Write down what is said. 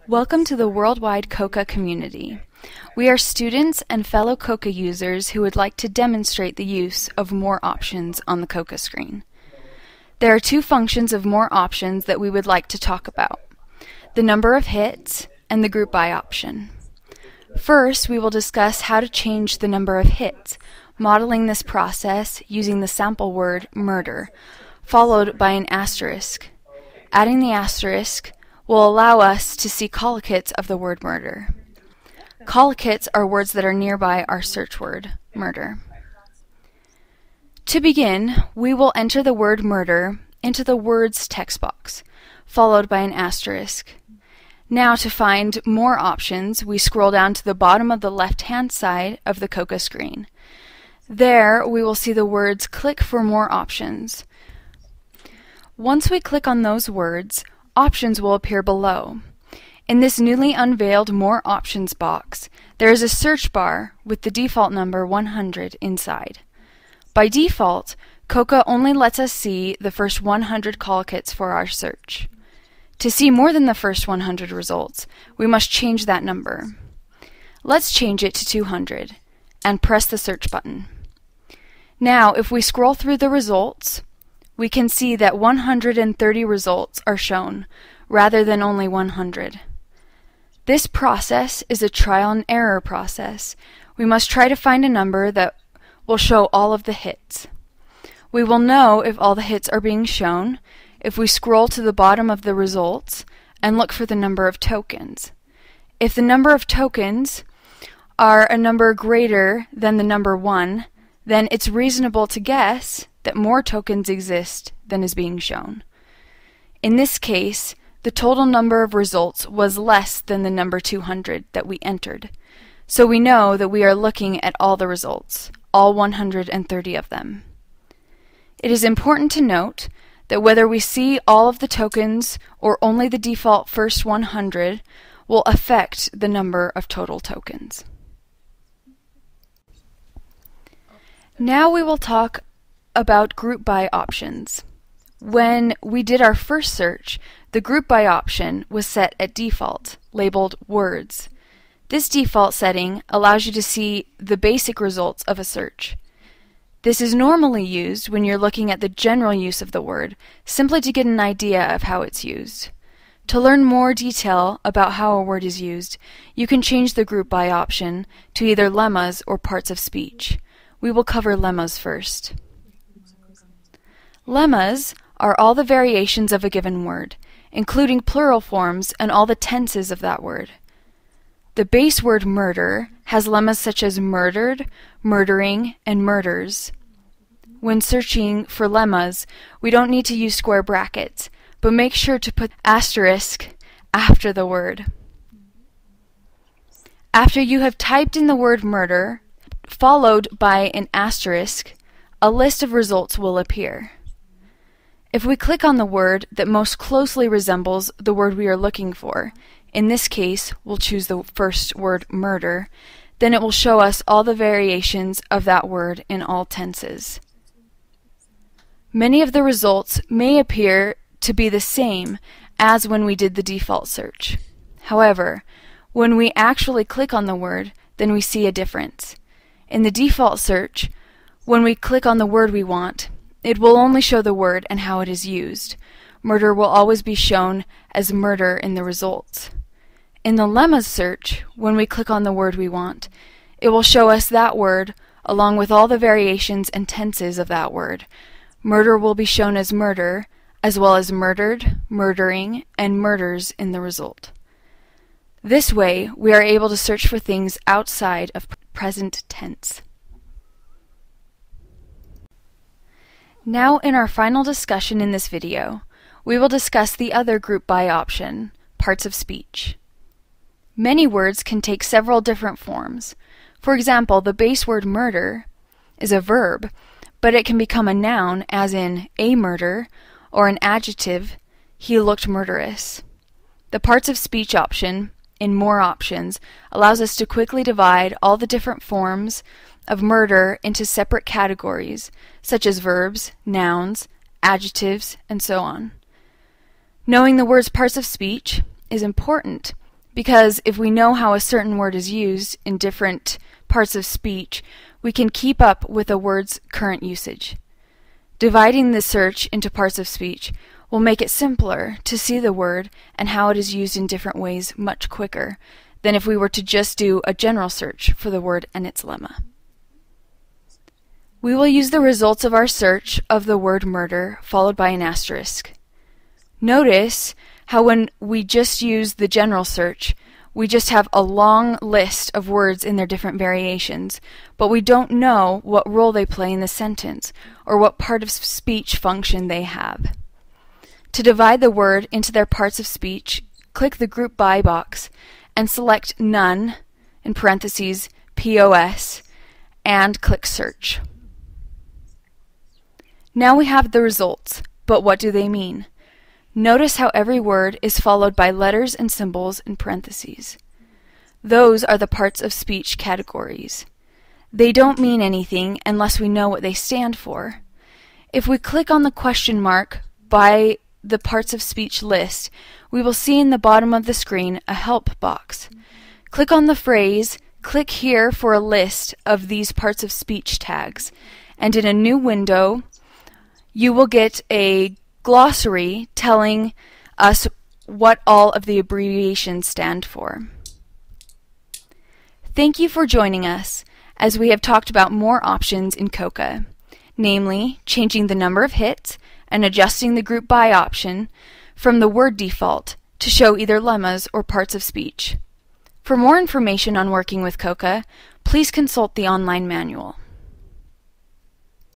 Welcome to the worldwide COCA community. We are students and fellow COCA users who would like to demonstrate the use of more options on the COCA screen. There are two functions of more options that we would like to talk about: the number of hits and the group by option. First, we will discuss how to change the number of hits, modeling this process using the sample word murder, followed by an asterisk. Adding the asterisk will allow us to see collocates of the word murder. Collocates are words that are nearby our search word, murder. To begin, we will enter the word murder into the words text box, followed by an asterisk. Now, to find more options, we scroll down to the bottom of the left-hand side of the COCA screen. There, we will see the words "Click for more options." Once we click on those words, options will appear below. In this newly unveiled More Options box, there is a search bar with the default number 100 inside. By default, COCA only lets us see the first 100 collocates for our search. To see more than the first 100 results, we must change that number. Let's change it to 200 and press the search button. Now, if we scroll through the results, we can see that 130 results are shown, rather than only 100. This process is a trial and error process. We must try to find a number that will show all of the hits. We will know if all the hits are being shown if we scroll to the bottom of the results and look for the number of tokens. If the number of tokens are a number greater than the number 1, then it's reasonable to guess that more tokens exist than is being shown. In this case, the total number of results was less than the number 200 that we entered, so we know that we are looking at all the results, all 130 of them. It is important to note that whether we see all of the tokens or only the default first 100 will affect the number of total tokens. Now we will talk about group by options. When we did our first search, the group by option was set at default, labeled words. This default setting allows you to see the basic results of a search. This is normally used when you're looking at the general use of the word, simply to get an idea of how it's used. To learn more detail about how a word is used, you can change the group by option to either lemmas or parts of speech. We will cover lemmas first. Lemmas are all the variations of a given word, including plural forms and all the tenses of that word. The base word murder has lemmas such as murdered, murdering, and murders. When searching for lemmas, we don't need to use square brackets, but make sure to put asterisk after the word. After you have typed in the word murder, followed by an asterisk, a list of results will appear. If we click on the word that most closely resembles the word we are looking for, in this case, we'll choose the first word, murder, then it will show us all the variations of that word in all tenses. Many of the results may appear to be the same as when we did the default search. However, when we actually click on the word, then we see a difference. In the default search, when we click on the word we want, it will only show the word and how it is used. Murder will always be shown as murder in the results. In the lemmas search, when we click on the word we want, it will show us that word along with all the variations and tenses of that word. Murder will be shown as murder, as well as murdered, murdering, and murders in the result. This way, we are able to search for things outside of present tense. Now, in our final discussion in this video, we will discuss the other group by option, parts of speech. Many words can take several different forms. For example, the base word murder is a verb, but it can become a noun, as in a murder, or an adjective, he looked murderous. The parts of speech option, in More Options, allows us to quickly divide all the different forms of murder into separate categories, such as verbs, nouns, adjectives, and so on. Knowing the word's parts of speech, is important because if we know how a certain word is used in different parts of speech, we can keep up with a word's current usage. Dividing the search into parts of speech will make it simpler to see the word and how it is used in different ways much quicker than if we were to just do a general search for the word and its lemma. We will use the results of our search of the word murder followed by an asterisk. Notice how when we just use the general search, we just have a long list of words in their different variations, but we don't know what role they play in the sentence or what part of speech function they have. To divide the word into their parts of speech, click the Group By box and select None, in parentheses, POS, and click Search. Now we have the results, but what do they mean? Notice how every word is followed by letters and symbols in parentheses. Those are the parts of speech categories. They don't mean anything unless we know what they stand for. If we click on the question mark by the parts of speech list, we will see in the bottom of the screen a help box. Click on the phrase, "Click here for a list of these parts of speech tags," and in a new window, you will get a glossary telling us what all of the abbreviations stand for. Thank you for joining us as we have talked about more options in COCA, namely changing the number of hits and adjusting the Group By option from the word default to show either lemmas or parts of speech. For more information on working with COCA, please consult the online manual.